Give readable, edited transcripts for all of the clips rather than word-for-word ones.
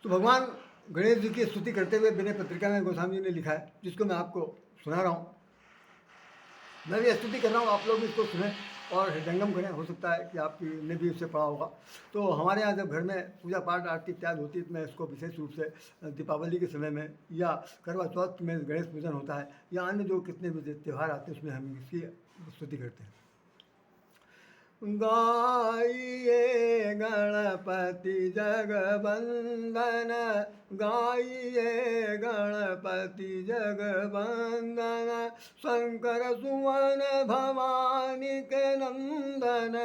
तो भगवान गणेश जी की स्तुति करते हुए विनय पत्रिका में गोस्वामी जी ने लिखा है, जिसको मैं आपको सुना रहा हूँ। मैं भी स्तुति कर रहा हूँ, आप लोग भी इसको सुने और हृदयंगम करें। हो सकता है कि आपकी ने भी उससे पढ़ा होगा। तो हमारे यहाँ जब घर में पूजा पाठ आरती इत्यादि होती है तो मैं इसको विशेष रूप से दीपावली के समय में या करवा चौथ में गणेश पूजन होता है या अन्य जो कितने भी त्यौहार आते हैं उसमें हम इसकी स्तुति करते हैं। गाइए गणपति जगवंदन, गाइए गणपति जगवंदन, शंकर सुवन भवानी के नंदन,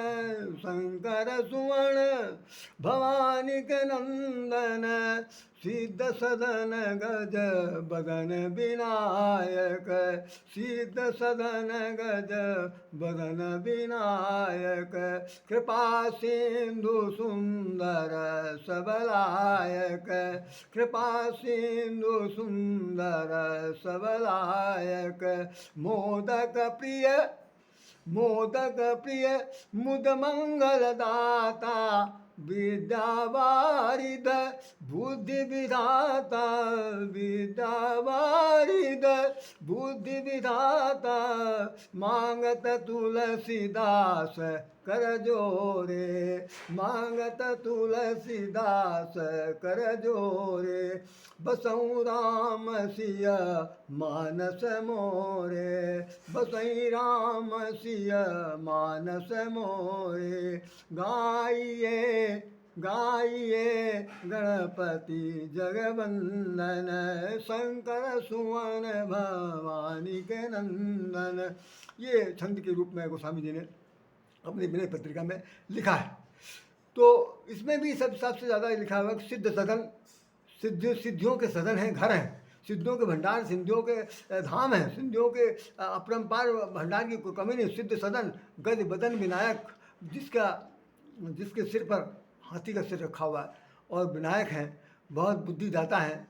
शंकर सुवन भवानी के नंदन, सिद्ध सदन गज बदन विनायक, सिद्ध सदन गज बदन विनायक, कृपा सिंधु सुंदर सबलायक, कृपा सिंधु सुंदर सबलायक, मोदक प्रिय मुद मंगल दाता, विद्यावारिद बुद्धि विधाता, विद्यावारिद बुद्धि विधाता, मांगत तुलसीदास कर जोरे, मांगत तुलसीदास कर जोरे, बसऊँ राम सिया मानस मोरे, बसई राम सिया मानस मोरे, गाइए गाइए गणपति जगवंदन, शंकर सुवन भवानी के नंदन। ये छंद के रूप में गोस्वामी जी ने अपनी विनय पत्रिका में लिखा है। तो इसमें भी सबसे ज़्यादा लिखा हुआ सिद्ध सदन, सिद्धियों के सदन हैं, घर हैं, सिद्धियों के भंडार, सिद्धियों के धाम हैं, सिद्धियों के अपरंपार भंडार की कोई कमी नहीं। सिद्ध सदन गज बदन विनायक, जिसके सिर पर हाथी का सिर रखा हुआ है और विनायक हैं, बहुत बुद्धिदाता हैं,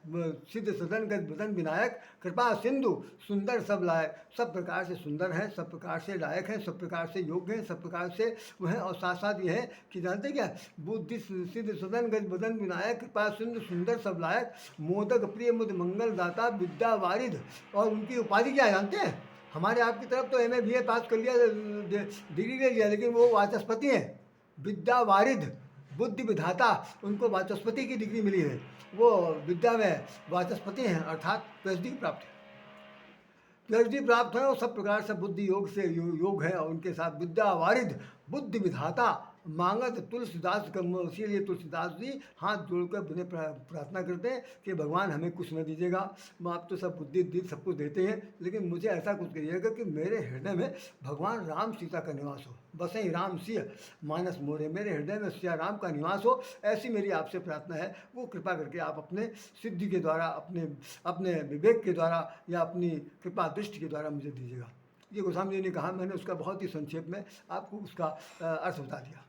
सिद्ध सदन गज बदन विनायक, कृपा सिंधु सुंदर सब लायक, सब प्रकार से सुंदर हैं, सब प्रकार से लायक हैं, सब प्रकार से योग्य हैं, सब प्रकार से वह हैं। और साथ साथ ये है कि जानते क्या, बुद्धि सिद्ध सदन गज बदन विनायक, कृपा सिंधु सुंदर सब लायक, मोदक प्रिय मुद मंगल दाता, विद्या वारिद। और उनकी उपाधि क्या है जानते हैं? हमारे आपकी तरफ तो MA BA पास कर लिया, डिग्री ले लिया, लेकिन वो वाचस्पति हैं, विद्या वारिद बुद्धि विधाता, उनको वाचस्पति की डिग्री मिली है, वो विद्या में वाचस्पति हैं, अर्थात PhD प्राप्त है, PhD प्राप्त है और सब प्रकार से बुद्धि योग से योग है। और उनके साथ विद्या वारिद बुद्धि विधाता, मांगत तुलसीदास का, इसीलिए तुलसीदास जी हाथ जोड़कर विनय प्रार्थना करते हैं कि भगवान हमें कुछ न दीजिएगा, आप तो सब बुद्धि सब कुछ देते हैं, लेकिन मुझे ऐसा कुछ करिएगा कि मेरे हृदय में भगवान राम सीता का निवास हो, बसई राम सिया मानस मोरे, मेरे हृदय में सिया राम का निवास हो, ऐसी मेरी आपसे प्रार्थना है। वो कृपा करके आप अपने सिद्धि के द्वारा, अपने विवेक के द्वारा या अपनी कृपा दृष्टि के द्वारा मुझे दीजिएगा। ये गोस्वामी जी ने कहा, मैंने उसका बहुत ही संक्षेप में आपको उसका अर्थ बता दिया।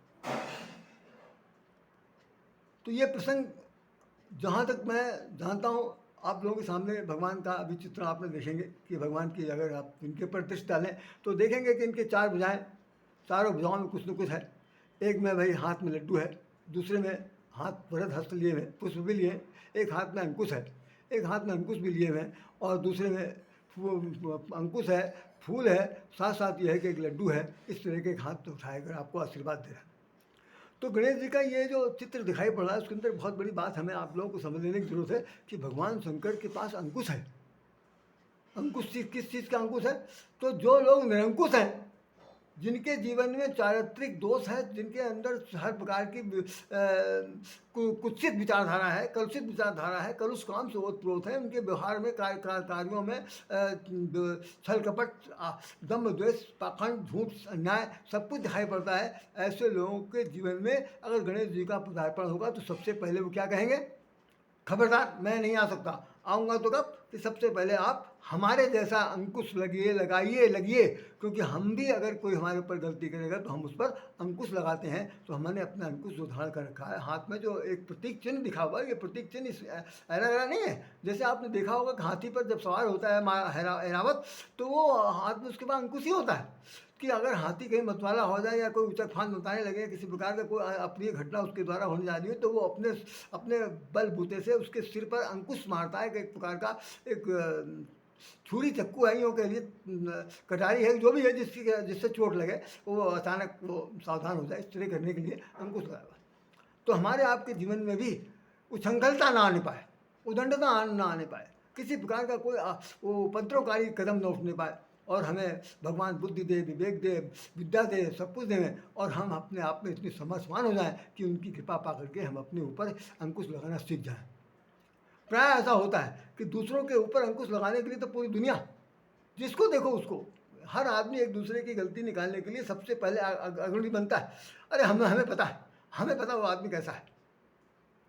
तो ये प्रसंग जहाँ तक मैं जानता हूँ आप लोगों के सामने भगवान का अभी चित्रण आपने देखेंगे कि भगवान की अगर आप इनके ऊपर दृष्टि डालें तो देखेंगे कि इनके 4 भुजाएं, चारों भुजाओं में कुछ न कुछ है। एक में भाई हाथ में लड्डू है, दूसरे में हाथ वरद हस्त लिए हुए, पुष्प भी लिए, एक हाथ में अंकुश है, एक हाथ में अंकुश भी लिए हुए हैं, और दूसरे में अंकुश है, फूल है, साथ साथ ये है कि एक लड्डू है। इस तरह के एक हाथ तो उठाएकर आपको आशीर्वाद दे रहा है। तो गणेश जी का ये जो चित्र दिखाई पड़ रहा है उसके अंदर बहुत बड़ी बात हमें आप लोगों को समझ लेने की जरूरत है कि भगवान शंकर के पास अंकुश है। अंकुश किस चीज़ का अंकुश है? तो जो लोग निरंकुश हैं, जिनके जीवन में चारित्रिक दोष है, जिनके अंदर हर प्रकार की कुत्सित विचारधारा है, कलुषित विचारधारा है, कलुष काम से ओतप्रोत है, उनके व्यवहार में कार्यों में छल कपट, दम्भ द्वेष, पाखंड, झूठ, अन्याय सब कुछ दिखाई पड़ता है। ऐसे लोगों के जीवन में अगर गणेश जी का पदार्पण होगा तो सबसे पहले वो क्या कहेंगे? खबरदार, मैं नहीं आ सकता। आऊँगा तो कब? कि सबसे पहले आप हमारे जैसा अंकुश लगाइए, क्योंकि हम भी अगर कोई हमारे ऊपर गलती करेगा तो हम उस पर अंकुश लगाते हैं। तो हमने अपना अंकुश जो धारण कर रखा है, हाथ में जो एक प्रतीक चिन्ह दिखा हुआ है, ये प्रतीक चिन्ह इस ऐरा गैरा नहीं है। जैसे आपने देखा होगा कि हाथी पर जब सवार होता है ऐरावत, तो वो हाथ में उसके पास अंकुश ही होता है कि अगर हाथी कहीं मतवाला हो जाए या कोई उचक फांद बताने लगे, किसी प्रकार का कोई अप्रिय घटना उसके द्वारा होने जा रही है, तो वो अपने अपने बलबूते से उसके सिर पर अंकुश मारता है कि एक प्रकार का एक छुरी चक्कू है, यूँ कह लिए कटारी है, जो भी है जिससे चोट लगे वो अचानक वो सावधान हो जाए, इस तरह करने के लिए अंकुश लगाया। तो हमारे आपके जीवन में भी उछंखलता ना आने पाए, उदंडता ना आने पाए, किसी प्रकार का कोई वो उपद्रवकारी कदम न उठने पाए, और हमें भगवान बुद्धि दे, विवेक दे, विद्या दे, सब कुछ दें, और हम अपने आप में इतने समर्थवान हो जाएं कि उनकी कृपा पा करके हम अपने ऊपर अंकुश लगाना सीख जाएं। प्राय ऐसा होता है कि दूसरों के ऊपर अंकुश लगाने के लिए तो पूरी दुनिया, जिसको देखो उसको, हर आदमी एक दूसरे की गलती निकालने के लिए सबसे पहले अग्रणी बनता है। अरे हमें पता है, हमें पता वो आदमी कैसा है,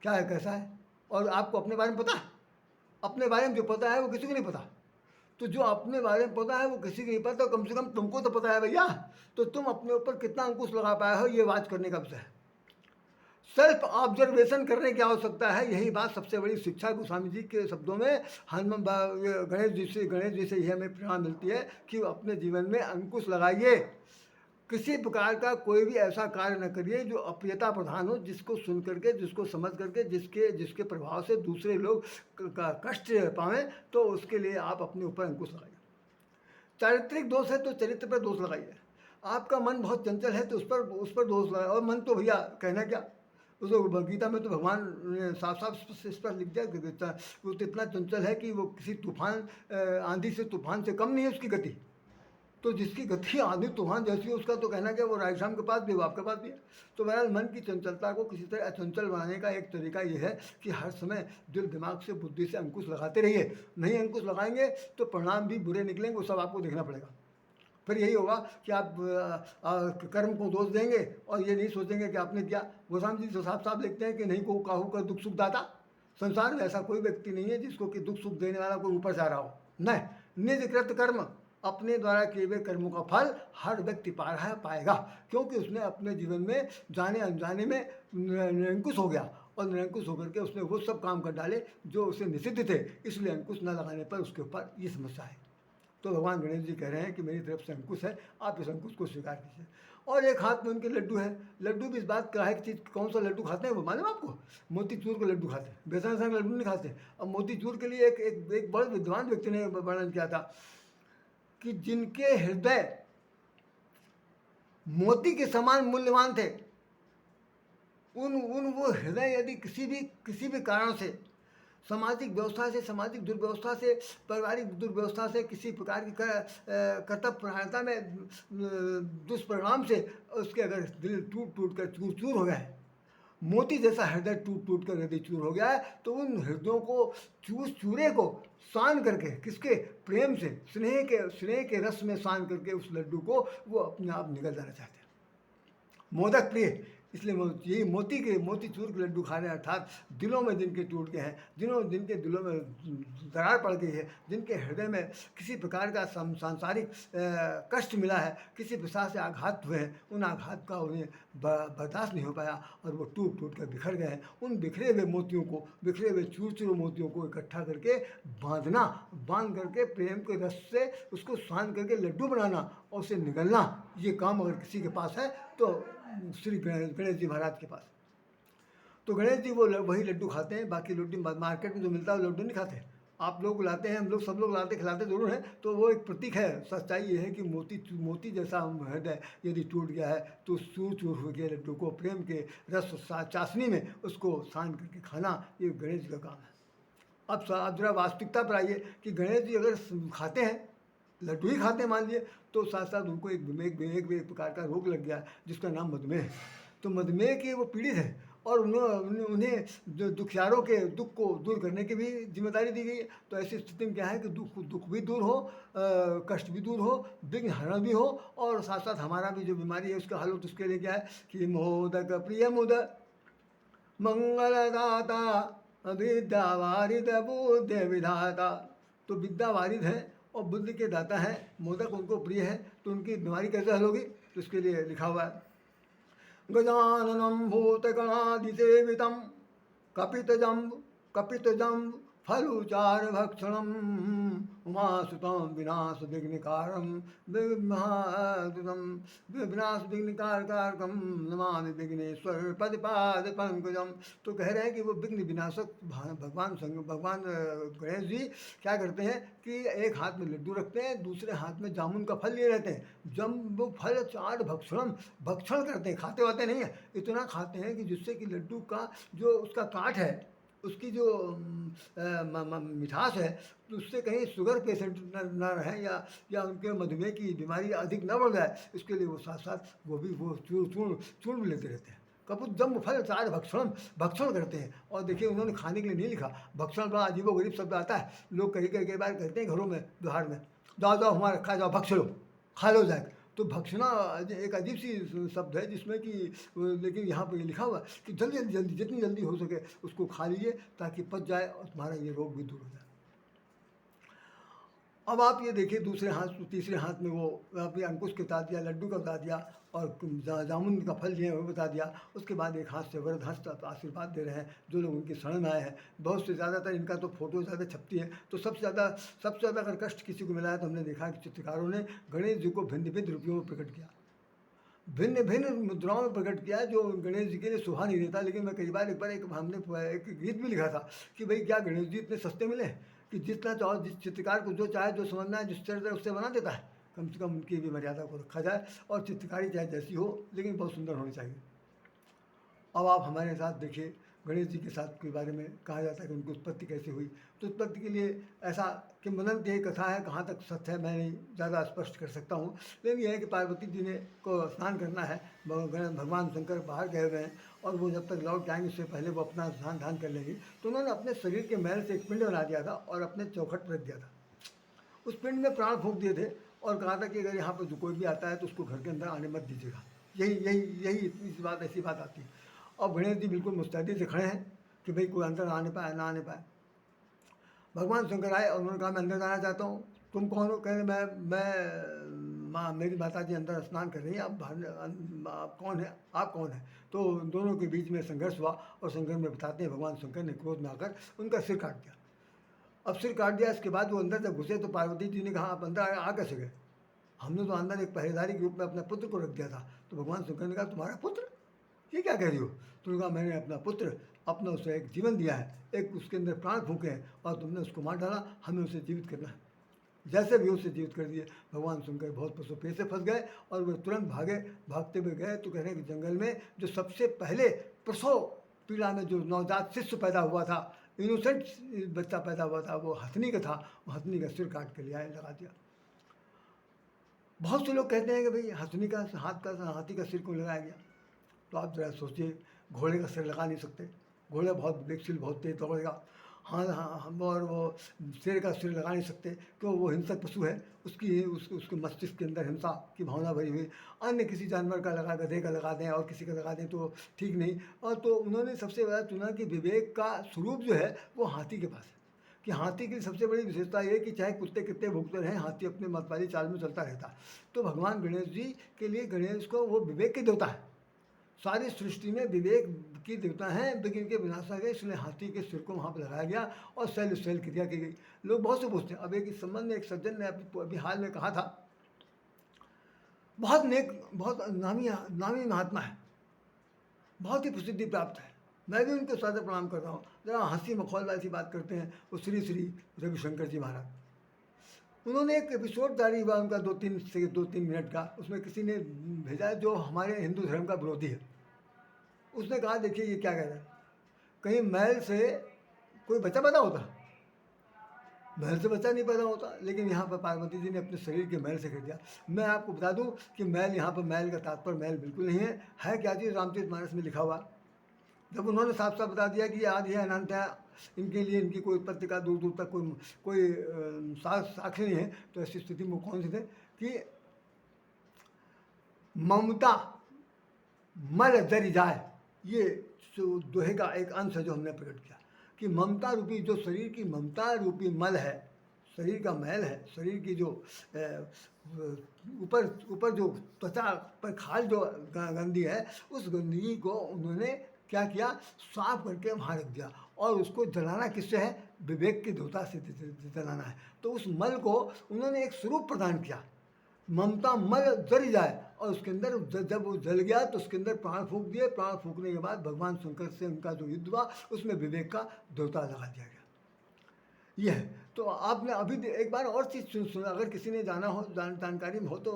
क्या है, कैसा है, और आपको अपने बारे में पता है। अपने बारे में जो पता है वो किसी को नहीं पता। तो जो अपने बारे में पता है वो किसी को नहीं पता, तो कम से कम तुमको तो पता है भैया। तो तुम अपने ऊपर कितना अंकुश लगा पाए हो, ये बात करने का विषय है। सेल्फ ऑब्जर्वेशन करने की आवश्यकता है। यही बात सबसे बड़ी शिक्षा गोस्वामी जी के शब्दों में गणेश जी से यह हमें प्रेरणा मिलती है कि अपने जीवन में अंकुश लगाइए। किसी प्रकार का कोई भी ऐसा कार्य न करिए जो अप्रियता प्रधान हो, जिसको सुन करके, जिसको समझ करके, जिसके प्रभाव से दूसरे लोग का कष्ट पाएं, तो उसके लिए आप अपने ऊपर अंकुश लगाइए। चारित्रिक दोष है तो चरित्र पर दोष लगाइए। आपका मन बहुत चंचल है तो उस पर दोष लगाए। और मन तो भैया कहना क्या, उसको गीता में तो भगवान ने साफ साफ स्पष्ट लिख दिया कि वो तो इतना चंचल है कि वो किसी तूफान, आंधी से, तूफान से कम नहीं है उसकी गति। तो जिसकी गति आंधी तूफान जैसी है, उसका तो कहना क्या, वो राधेश्याम के पास भी, वो आपके पास भी है। तो बहरहाल मन की चंचलता को किसी तरह अचंचल बनाने का एक तरीका ये है कि हर समय दिल दिमाग से, बुद्धि से अंकुश लगाते रहिए। नहीं अंकुश लगाएंगे तो परिणाम भी बुरे निकलेंगे, वो सब आपको देखना पड़ेगा। फिर यही होगा कि आप कर्म को दोष देंगे और ये नहीं सोचेंगे कि आपने किया। गोस्वामी जी तो साफ साफ लिखते हैं कि नहीं को काहू का दुख सुख दाता। संसार में ऐसा कोई व्यक्ति नहीं है जिसको कि दुख सुख देने वाला कोई ऊपर जा रहा हो। नहीं, निज कृत कर्म, अपने द्वारा किए हुए कर्मों का फल हर व्यक्ति पा रहा है, पाएगा, क्योंकि उसने अपने जीवन में जाने अनजाने में निरंकुश हो गया, और निरंकुश होकर के उसने वो सब काम कर डाले जो उसे निषिद्ध थे। इसलिए अंकुश न लगाने पर उसके ऊपर ये समस्या है। तो भगवान गणेश जी कह रहे हैं कि मेरी तरफ से अंकुश है, आप इस अंकुश को स्वीकार कीजिए। और एक हाथ में उनके लड्डू है। लड्डू भी इस बात का है कि चीज़ कौन सा लड्डू खाते हैं वो मालूम आपको? मोतीचूर के लड्डू खाते हैं, बेसन का लड्डू नहीं खाते। अब मोतीचूर के लिए एक बड़े विद्वान व्यक्ति ने वर्णन किया था कि जिनके हृदय मोती के समान मूल्यवान थे, उन वो हृदय यदि किसी भी कारण से, सामाजिक व्यवस्था से, सामाजिक दुर्व्यवस्था से, पारिवारिक दुर्व्यवस्था से, किसी प्रकार की कर्तव्य परायणता में दुष्परिणाम से उसके अगर दिल टूट कर चूर चूर हो गए, मोती जैसा हृदय टूट कर हृदय चूर हो गया है, तो उन हृदयों को चूरे को सान करके, किसके प्रेम से, स्नेह के रस में सान करके उस लड्डू को वो अपने आप निकल जाना चाहते हैं। मोदक प्रिय, इसलिए यही मोतीचूर के लड्डू खा रहे हैं। अर्थात दिलों में जिनके टूट गए हैं, जिनके दिलों में दरार पड़ गई है, जिनके हृदय में किसी प्रकार का सांसारिक कष्ट मिला है, किसी प्रकार से आघात हुए हैं, उन आघात का उन्हें बर्दाश्त नहीं हो पाया और वो टूट कर बिखर गए हैं। उन बिखरे हुए मोतियों को, बिखरे हुए चूर मोतियों को इकट्ठा करके बांध करके प्रेम के रस से उसको सान करके लड्डू बनाना और उसे निगलना, ये काम अगर किसी के पास है तो श्री गणेश जी महाराज के पास। तो गणेश जी वो वही लड्डू खाते हैं, बाकी लड्डू मार्केट में जो मिलता है वो लड्डू नहीं खाते। आप लोग लाते हैं, हम लोग सब लोग लाते, खिलाते जरूर हैं। तो वो एक प्रतीक है। सच्चाई ये है कि मोती जैसा हृदय यदि टूट गया है तो चूर हो गया लड्डू को प्रेम के रस चाशनी में उसको सान करके खाना, ये गणेश जी का काम है। अब आप जरा वास्तविकता पर आइए कि गणेश जी अगर खाते हैं, लड्डू ही खाते हैं मान लिए, तो साथ साथ उनको एक प्रकार का रोग लग गया जिसका नाम मधुमेह है। तो मधुमेह के वो पीड़ित है और उन्हें जो दुखियारों के दुख को दूर करने की भी जिम्मेदारी दी गई है। तो ऐसी स्थिति में क्या है कि दुख भी दूर हो, कष्ट भी दूर हो, विघ्न हरण भी हो, और साथ साथ हमारा भी जो बीमारी है उसका हल हो। तो उसके लिए क्या है कि मोदक प्रिय मोदक मंगलदाता विद्या वारिद बुद्धि विधाता। तो विद्या वारिद है और बुद्धि के दाता हैं, मोदक उनको प्रिय है, तो उनकी बीमारी कैसे हल होगी? तो इसके लिए लिखा हुआ है, गजाननं भूतगणादिसेवितं कपितजम्ब फलुचारभक्षणम् उमासुतं विनाशविघ्नकारं विनाशविघ्नकारकं नमामि विघ्नेश्वर पदपाद पंकजम। तो कह रहे हैं कि वो विघ्न विनाशक भगवान गणेश जी क्या करते हैं कि एक हाथ में लड्डू रखते हैं, दूसरे हाथ में जामुन का फल लिए रहते हैं। जब वो फल चार भक्षण करते हैं, खाते वाते नहीं है, इतना खाते हैं कि जिससे कि लड्डू का जो उसका काट है, उसकी जो मिठास है, तो उससे कहीं शुगर पेशेंट न रहें या उनके मधुमेह की बीमारी अधिक न बढ़ जाए, इसके लिए वो साथ साथ वो भी वो चूर्ण भी लेते रहते हैं। कपूत जम फल चार भक्षण करते हैं। और देखिए उन्होंने खाने के लिए नहीं लिखा, भक्षण बड़ा अजीबो गरीब शब्द आता है। लोग कई बार कहते हैं घरों में, व्यवहार में, जाओ जाओ हमारा खा जाओ, भक्ष लो, खा लो जाए। तो भक्षणा एक अजीब सी शब्द है जिसमें कि, लेकिन यहाँ पर लिखा हुआ कि जल्दी जितनी जल्दी हो सके उसको खा लीजिए ताकि पच जाए और तुम्हारा ये रोग भी दूर हो जाए। अब आप ये देखिए तीसरे हाथ में वो आपने अंकुश के बता दिया, लड्डू का बता दिया और जामुन का फल दिए वो बता दिया। उसके बाद एक हाथ से वरद हस्त आशीर्वाद दे रहे हैं जो लोग उनके शरण में आए हैं। बहुत से ज़्यादातर इनका तो फोटो ज़्यादा छपती है, तो सबसे ज़्यादा अगर कष्ट किसी को मिला है तो हमने देखा कि चित्रकारों ने गणेश जी को भिन्न भिन्न रूपों में प्रकट किया, भिन्न भिन्न मुद्राओं में प्रकट किया, जो गणेश जी के लिए शोभा नहीं देता। लेकिन मैं कई बार हमने एक गीत भी लिखा था कि भाई क्या गणेश जी इतने सस्ते मिले कि जितना चाहो, जिस चित्रकार को जो चाहे, जो समझना है, जिस तरह उससे बना देता है। कम से कम उनकी भी मर्यादा को रखा जाए और चित्रकारी चाहे जैसी हो लेकिन बहुत सुंदर होनी चाहिए। अब आप हमारे साथ देखिए गणेश जी के साथ के बारे में कहा जाता है कि उनकी उत्पत्ति कैसे हुई। तो उत्पत्ति के लिए ऐसा कि किंवदंती कथा है, कहाँ तक सत्य है मैं नहीं ज़्यादा स्पष्ट कर सकता हूँ। लेकिन यह है कि पार्वती जी ने को स्नान करना है, भगवान शंकर बाहर गए हुए हैं और वो जब तक लौट जाएंगे उससे पहले वो अपना स्नान ध्यान कर लेंगी। तो उन्होंने अपने शरीर के मैल से एक पिंड बना दिया था और अपने चौखट पर रख दिया था। उस पिंड में प्राण फूंक दिए थे और कहा था कि अगर यहाँ पर जो कोई भी आता है तो उसको घर के अंदर आने मत दीजिएगा। यही इस बात ऐसी बात आती है। और गणेश जी बिल्कुल मुस्तैदी से खड़े हैं कि भाई कोई अंदर आने पाए ना आने पाए। भगवान शंकर आए और उन्होंने कहा मैं अंदर जाना चाहता हूँ। तुम कौन हो? कह रहे मैं माँ, मेरी माता जी अंदर स्नान कर रही हैं, आप बाहर, आप कौन है, आप कौन है? तो दोनों के बीच में संघर्ष हुआ और संघर्ष में बताते हैं भगवान शंकर ने क्रोध में आकर उनका सिर काट दिया। अब सिर काट दिया, इसके बाद वो अंदर जब घुसे तो पार्वती जी ने कहा आप अंदर आ कैसे गए? हमने तो अंदर एक पहरेदारी के रूप में अपने पुत्र को रख दिया था। तो भगवान शंकर ने कहा तुम्हारा पुत्र? ये क्या कह रही हो? तो उन्होंने कहा मैंने अपना पुत्र, अपना उसे एक जीवन दिया है, एक उसके अंदर प्राण फूके हैं और तुमने उसको मार डाला, हमें उसे जीवित करना है। जैसे भी उसे जीवित कर दिए। भगवान शंकर बहुत पशुपेश से फंस गए और वे तुरंत भागते हुए गए। तो कह रहे हैं कि जंगल में जो सबसे पहले प्रसव पीड़ा में जो नवजात शिशु पैदा हुआ था, इनोसेंट बच्चा पैदा हुआ था, वो हथनी का था। वो हथनी का सिर काट के ले आए, लगा दिया। बहुत से लोग कहते हैं कि भाई हथनी का हाथी का सिर क्यों लगाया गया? तो आप जरा सोचिए, घोड़े का सिर लगा नहीं सकते, घोड़ा बहुत वेगशील, बहुत तेज दौड़ेगा। हाँ हाँ, हम और वो शेर का सिर लगा नहीं सकते क्यों? वो हिंसक पशु है, उसके मस्तिष्क के अंदर हिंसा की भावना भरी हुई। अन्य किसी जानवर का लगा, गधे का लगा दें और किसी का लगा दें तो ठीक नहीं। और तो उन्होंने सबसे बड़ा चुना कि विवेक का स्वरूप जो है वो हाथी के पास है। कि हाथी की सबसे बड़ी विशेषता ये कि चाहे कुत्ते कितने भुगते रहें, हाथी अपने मतवाली चाल में चलता रहता। तो भगवान गणेश जी के लिए, गणेश को वो विवेक के देवता है। सारी सृष्टि में विवेक की देवता हैं, लेकिन के विनाश आ गए, इसलिए हाथी के सिर को वहाँ पर लगाया गया और शैल क्रिया की गई। लोग बहुत से पूछते हैं। अब एक इस संबंध में एक सज्जन ने अभी हाल में कहा था, बहुत नेक, बहुत नामी महात्मा है, बहुत ही प्रसिद्धि प्राप्त है, मैं भी उनके साथ प्रणाम कर रहा हूँ। जरा हंसी मखौल वाली बात करते हैं, वो श्री रविशंकर जी महाराज। उन्होंने एक एपिसोड जारी हुआ उनका 2-3 मिनट का, उसमें किसी ने भेजा जो हमारे हिंदू धर्म का विरोधी है। उसने कहा देखिए ये क्या कह रहा है, कहीं मैल से कोई बच्चा पैदा होता? मैल से बच्चा नहीं पैदा होता। लेकिन यहाँ पर पार्वती जी ने अपने शरीर के मैल से कर दिया। मैं आपको बता दूं कि मैल, यहाँ पर मैल का तात्पर्य मैल बिल्कुल नहीं है क्या चीज़? रामचरितमानस में लिखा हुआ। जब उन्होंने साफ साफ बता दिया कि आदि है अनंत है, इनके लिए इनकी कोई उत्पत्ति का दूर दूर तक कोई साक्ष्य नहीं है, तो ऐसी स्थिति में कौन से थे कि ममता मल दरी जाए, ये दोहे का एक अंश है जो हमने प्रकट किया कि ममता रूपी जो शरीर की ममता रूपी मल है, शरीर का मैल है, शरीर की जो ऊपर ऊपर जो त्वचा पर खाल जो गंदी है, उस गंदगी को उन्होंने क्या किया, साफ करके वहाँ रख दिया। और उसको जलाना किससे है, विवेक के देवता से जलाना है। तो उस मल को उन्होंने एक स्वरूप प्रदान किया, ममता मल जल जाए, और उसके अंदर जब वो जल गया तो उसके अंदर प्राण फूंक दिए। प्राण फूंकने के बाद भगवान शंकर से उनका जो युद्ध हुआ, उसमें विवेक का देवता लगा दिया गया। ये है। तो आपने अभी एक बार और चीज़ सुना, अगर किसी ने जाना हो, जानकारी में हो तो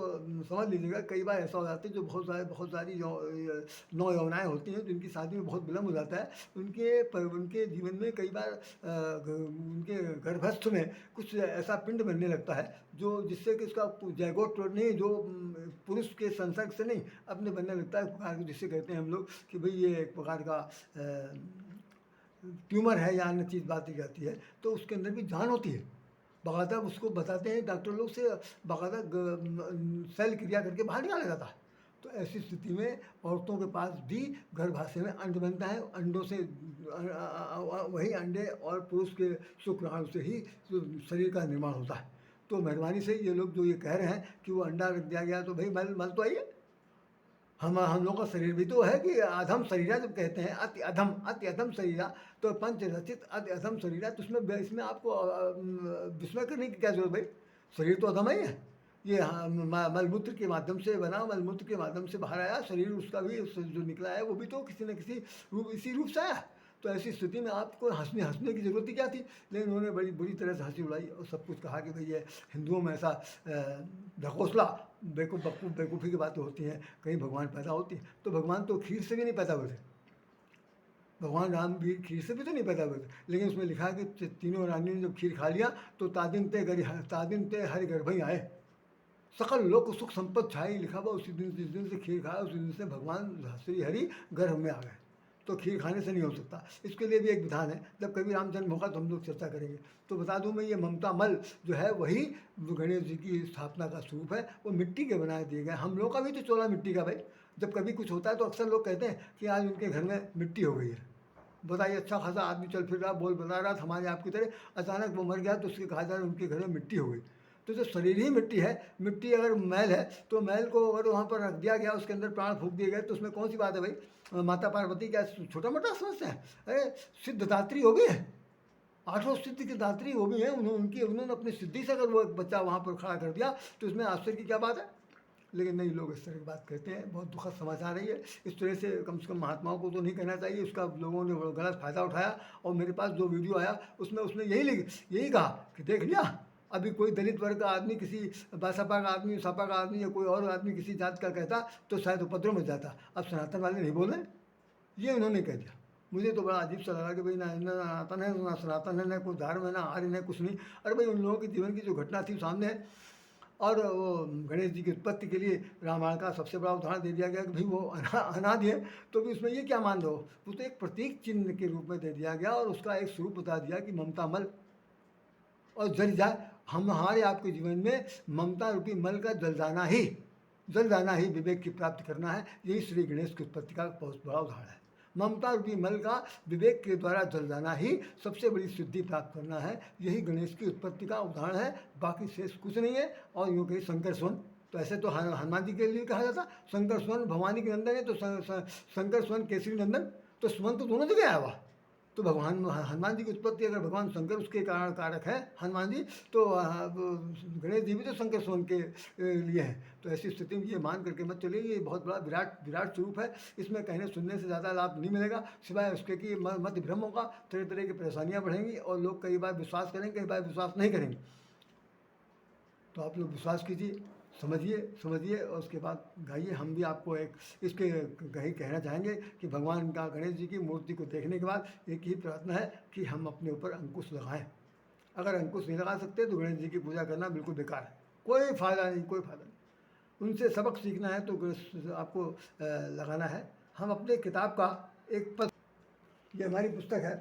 समझ लीजिएगा। कई बार ऐसा हो जाता है, जो बहुत सारी नौ यौवनाएँ होती हैं, जिनकी शादी में बहुत विलम्ब हो जाता है, उनके जीवन में कई बार उनके गर्भस्थ में कुछ ऐसा पिंड बनने लगता है, जो जिससे कि उसका जैगोट नहीं, जो पुरुष के संसर्ग से नहीं, अपने बनने लगता है, एक प्रकार को जिससे कहते हैं हम लोग कि भाई ये एक प्रकार का ट्यूमर है या अन्य चीज़ बात की जाती है। तो उसके अंदर भी जान होती है, बाकायदा उसको बताते हैं डॉक्टर लोग से, बाकायदा सेल क्रिया करके बाहर निकाला जाता है। तो ऐसी स्थिति में औरतों के पास भी गर्भाशय में अंड बनता है, अंडों से वही अंडे और पुरुष के शुक्राणु से ही शरीर का निर्माण होता है। तो मेहरबानी से ये लोग जो ये कह रहे हैं कि वो अंडा रख दिया गया, तो भाई मल तो आइए, हम लोग का शरीर भी तो है कि अधम शरीरा जब कहते हैं, अति अधम शरीरा, तो पंच रचित अति अधम शरीरा, तो इसमें आपको विस्मय करने की क्या जरूरत भाई, शरीर तो अधम ही है। ये मलमूत्र के माध्यम से बना, मलमूत्र के माध्यम से बाहर आया, शरीर उसका भी जो निकला है वो भी तो किसी न किसी इसी रूप से आया। तो ऐसी स्थिति में आपको हंसने की ज़रूरत ही क्या थी। लेकिन उन्होंने बड़ी बुरी तरह से हंसी उड़ाई और सब कुछ कहा कि भाई ये हिंदुओं में ऐसा ढकोसला बेवकूफ़ी की बातें होती हैं, कहीं भगवान पैदा होती हैं। तो भगवान तो खीर से भी नहीं पैदा हुए थे, भगवान राम भी खीर से भी तो नहीं पैदा हुए थे। लेकिन उसमें लिखा है कि तीनों रानियों ने जब खीर खा लिया तो तादिन ते हरि गर्भ आए, सकल लोक सुख संपत्ति छाई। लिखा हुआ उसी दिन, जिस दिन से खीर खाया उसी दिन से भगवान श्री हरि गर्भ में आ गए। तो खीर खाने से नहीं हो सकता, इसके लिए भी एक विधान है, जब कभी राम जन्म होगा तो हम लोग चर्चा करेंगे। तो बता दूं मैं, ये ममता मल जो है वही गणेश जी की स्थापना का स्वरूप है। वो मिट्टी के बनाए दिए गए। हम लोग का भी तो चोला मिट्टी का भाई। जब कभी कुछ होता है तो अक्सर लोग कहते हैं कि आज उनके घर में मिट्टी हो गई है। बताइए, अच्छा खासा आदमी चल फिर रहा, बोल बता रहा था हमारे आपकी तरह, अचानक वो मर गया तो उसके कहा जा रहा है उनके घर में मिट्टी हो गई। तो जो शरीर ही मिट्टी है, मिट्टी अगर मैल है, तो मैल को अगर वहाँ पर रख दिया गया, उसके अंदर प्राण फूंक दिए गए, तो उसमें कौन सी बात है भाई। माता पार्वती क्या छोटा मोटा समस्या है। अरे सिद्धदात्री हो भी है, 8 सिद्ध की दात्री वो भी है, उन्होंने अपनी सिद्धि से अगर वो एक बच्चा वहाँ पर खड़ा कर दिया तो इसमें आश्चर्य की क्या बात है। लेकिन नहीं, लोग इस तरह की बात कहते हैं। बहुत दुखद समाचार है ये। इस तरह से कम महात्माओं को तो नहीं कहना चाहिए। उसका लोगों ने गलत फ़ायदा उठाया, और मेरे पास जो वीडियो आया उसमें उसने यही कहा कि देख लिया, अभी कोई दलित वर्ग का आदमी, किसी सपा का आदमी, सपा का आदमी या कोई और आदमी किसी जात का कहता तो शायद उपद्रव में जाता। अब सनातन वाले नहीं बोले, ये उन्होंने कह दिया। मुझे तो बड़ा अजीब सा लगा कि भाई ना सनातन है, ना सनातन है, ना कोई धर्म है, ना आर्य है, कुछ नहीं। अरे भाई, उन लोगों के जीवन की जो घटना थी सामने है, और वो गणेश जी की उत्पत्ति के लिए रामायण का सबसे बड़ा उदाहरण दे दिया गया कि भाई वो अनादि है। तो भी उसमें ये क्या मान दो, वो तो एक प्रतीक चिन्ह के रूप में दे दिया गया, और उसका एक स्वरूप बता दिया कि ममता मल और जल जाए। हमारे आपके जीवन में ममता रूपी मल का जल जाना ही विवेक की प्राप्ति करना है। यही श्री गणेश की उत्पत्ति का बहुत बड़ा उदाहरण है। ममता रूपी मल का विवेक के द्वारा जल जाना ही सबसे बड़ी सिद्धि प्राप्त करना है। यही गणेश की उत्पत्ति का उदाहरण है, बाकी शेष कुछ नहीं है। और यूँ कही शंकर स्वन, तो ऐसे तो हनुमान जी के लिए कहा जाता शंकर स्वन, भवानी के नंदन है तो शंकर स्वन केसरी नंदन, तो स्वन तो दोनों जगह आया हुआ। तो भगवान हनुमान जी की उत्पत्ति अगर भगवान शंकर उसके कारण कारक है हनुमान जी, तो गणेश जी भी तो शंकर स्वन के लिए हैं। तो ऐसी स्थिति में ये मान करके मत चलिए, ये बहुत बड़ा विराट स्वरूप है। इसमें कहने सुनने से ज़्यादा लाभ नहीं मिलेगा, सिवाय उसके कि मत भ्रम होगा, तरह तरह की परेशानियाँ बढ़ेंगी, और लोग कई बार विश्वास करेंगे, कई बार विश्वास नहीं करेंगे। तो आप लोग विश्वास कीजिए, समझिए और उसके बाद गाइए। हम भी आपको एक इसके कहीं कहना चाहेंगे कि भगवान का, गणेश जी की मूर्ति को देखने के बाद एक ही प्रार्थना है कि हम अपने ऊपर अंकुश लगाएं। अगर अंकुश नहीं लगा सकते तो गणेश जी की पूजा करना बिल्कुल बेकार है, कोई फ़ायदा नहीं। उनसे सबक सीखना है तो आपको लगाना है। हम अपने किताब का एक पद, ये हमारी पुस्तक है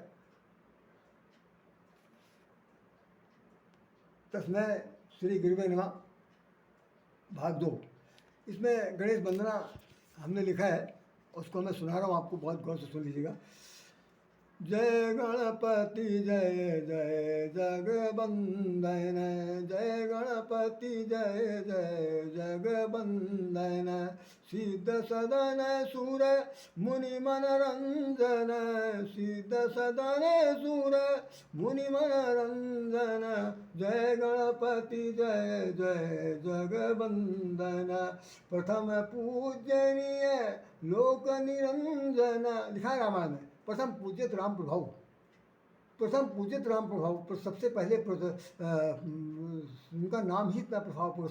तस्मै श्री गुरुवे नमः भाग 2। इसमें गणेश वंदना हमने लिखा है, उसको मैं सुना रहा हूँ आपको, बहुत गौर से सुन लीजिएगा। जय गणपति जय जय जगवंदन, जय गणपति जय जय जगवंदन, सिद्ध सदन सुर मुनि मनरंजन, सिद्ध सदन सुर मुनि मनरंजन, जय गणपति जय जय जगवंदन, प्रथम पूजनीय लोक निरंजन। लिखा है रामायण में, प्रथम पूजित राम प्रभाव, प्रथम पूजित राम प्रभाव, सबसे पहले उनका नाम ही इतना प्रभाव,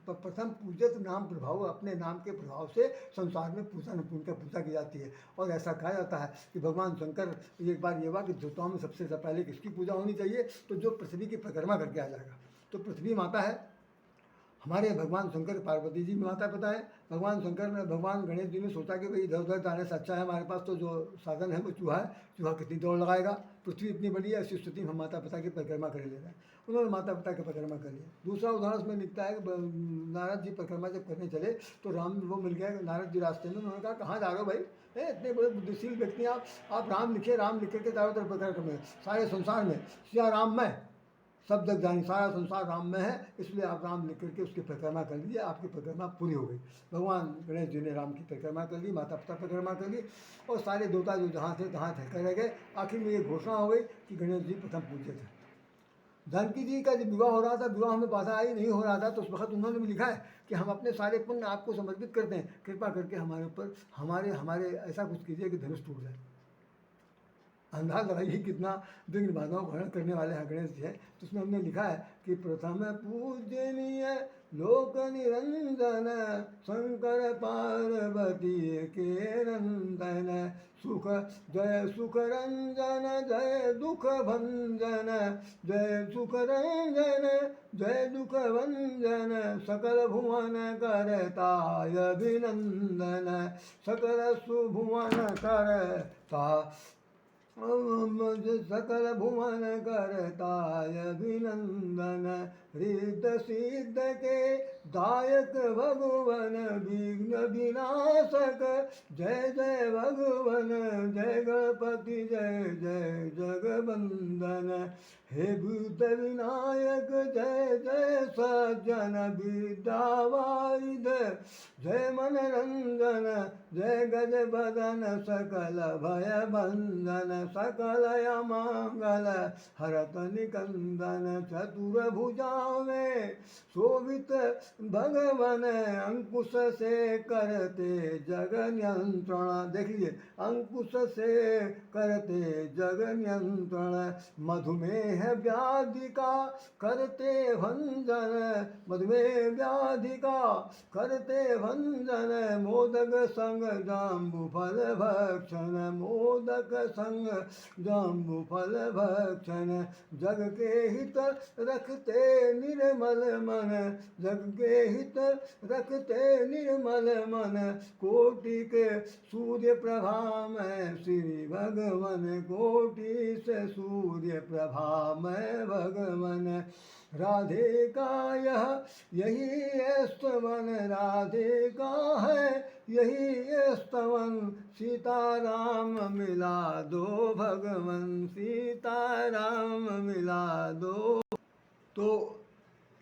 प्रथम पूजित नाम प्रभाव, अपने नाम के प्रभाव से संसार में उनका पूजा की जाती है। और ऐसा कहा जाता है कि भगवान शंकर, एक बार ये हुआ कि देवताओं में सबसे पहले किसकी पूजा होनी चाहिए, तो जो पृथ्वी की परिक्रमा करके आ जाएगा। तो पृथ्वी माता है हमारे भगवान शंकर, पार्वती जी माता पिता है। भगवान शंकर ने, भगवान गणेश जी ने सोचा कि भाई इधर उधर जाने से अच्छा है हमारे पास तो जो साधन है वो चूहा है, चूहा कितनी दौड़ लगाएगा, पृथ्वी इतनी बड़ी है, ऐसी स्थिति में हम माता पिता की परिक्रमा कर ले रहे हैं। उन्होंने माता पिता की परिक्रमा कर लिया। दूसरा उदाहरण उसमें लिखता है कि नारद जी परिक्रमा जब करने चले तो राम वो मिल गए नारद जी रास्ते में। उन्होंने कहा कहाँ जा रहे हो भाई, इतने बड़े बुद्धिशील व्यक्ति आप राम लिखे, राम लिख करके चारों तरफ परिक्रमा में, सारे संसार में सिया राम में सब जग जानी, सारा संसार राम में है, इसलिए आप राम लिख करके उसकी परिक्रमा कर लीजिए, आपकी परिक्रमा पूरी हो गई। भगवान गणेश जी ने राम की परिक्रमा कर ली, माता पिता परिक्रमा कर ली, और सारे देवता जो जहाँ थे तहाँ ठहरे रह गए। आखिर में ये घोषणा हो गई कि गणेश जी प्रथम पूज्य थे। जानकी जी का जब विवाह हो रहा था, विवाह में बाधा आई, नहीं हो रहा था, तो उस वक्त उन्होंने भी लिखा है कि हम अपने सारे पुण्य आपको समर्पित करते हैं, कृपा करके हमारे ऊपर हमारे ऐसा कुछ कीजिए कि धनुष टूट जाए। अंदाज लगाइए कितना विघ्न बाधाओं को हरण करने वाले हैं गणेश जी है। तो उसमें हमने लिखा है कि प्रथम पूजनीय लोक निरंजन, शंकर पार्वती के नंदन, सुख जय सुख रंजन जय दुख भंजन, जय सुख रंजन जय दुख भंजन, सकल भुवन करताय अभिनंदन, सकल सुभुवन करता सकल भुवन करताय अभिनंदन, रिद्ध सिद्ध के दायक भगवन, विघ्न विनाशक जय जय भगवन, जय गणपति जय जय जगवंदन, हे बुद्ध विनायक जय जय सज्जन विद्यावारिध, जय मनरंजन जय गज बदन, सकल भय बंधन, सकल अमंगल हरत निकंदन, चतुर भुजाओं में शोभित भगवन, अंकुश से करते जग नियंत्रण। देख लीजिए, अंकुश से करते जग नियंत्रण, मधुमेह व्याधि का करते भंजन, मधुमेह व्याधि का करते भंजन, मोदक संग जाम्बु फल भक्षण, मोदक संग जाम्बु फल भक्षण, जग के हित रखते निर्मल मन, जग के हित रखते निर्मल मन, कोटि के सूर्य प्रभा में श्री भगवन, कोटि से सूर्य प्रभा में भगवन, राधे का यही स्तवन, राधे का है यही स्तवन, सीताराम मिला दो भगवन, सीताराम मिला दो। तो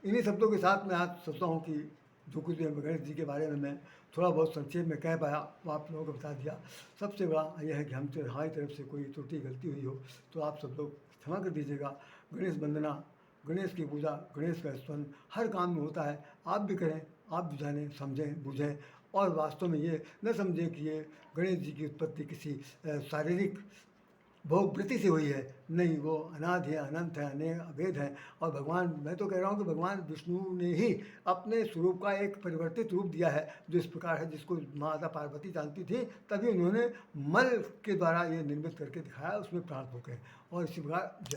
इन्हीं शब्दों के साथ मैं आज सोचता हूँ कि जो कुछ गणेश जी के बारे में मैं थोड़ा बहुत संक्षेप में कह पाया वो आप लोगों को बता दिया। सबसे बड़ा यह है कि हमसे हमारी तरफ से कोई त्रुटि गलती हुई हो तो आप सब लोग क्षमा कर दीजिएगा। गणेश वंदना, गणेश की पूजा, गणेश का स्मरण हर काम में होता है। आप भी करें, आप भी जानें, समझें, बूझें, और वास्तव में ये न समझें कि ये गणेश जी की उत्पत्ति किसी शारीरिक भोगवृत्ति से हुई है। नहीं, वो अनाद है, अनंत है, अनेक अभेद है। और भगवान, मैं तो कह रहा हूँ कि भगवान विष्णु ने ही अपने स्वरूप का एक परिवर्तित रूप दिया है जो इस प्रकार है, जिसको माता पार्वती जानती थी, तभी उन्होंने मल के द्वारा ये निर्मित करके दिखाया, उसमें प्राण फूके। और इसी प्रकार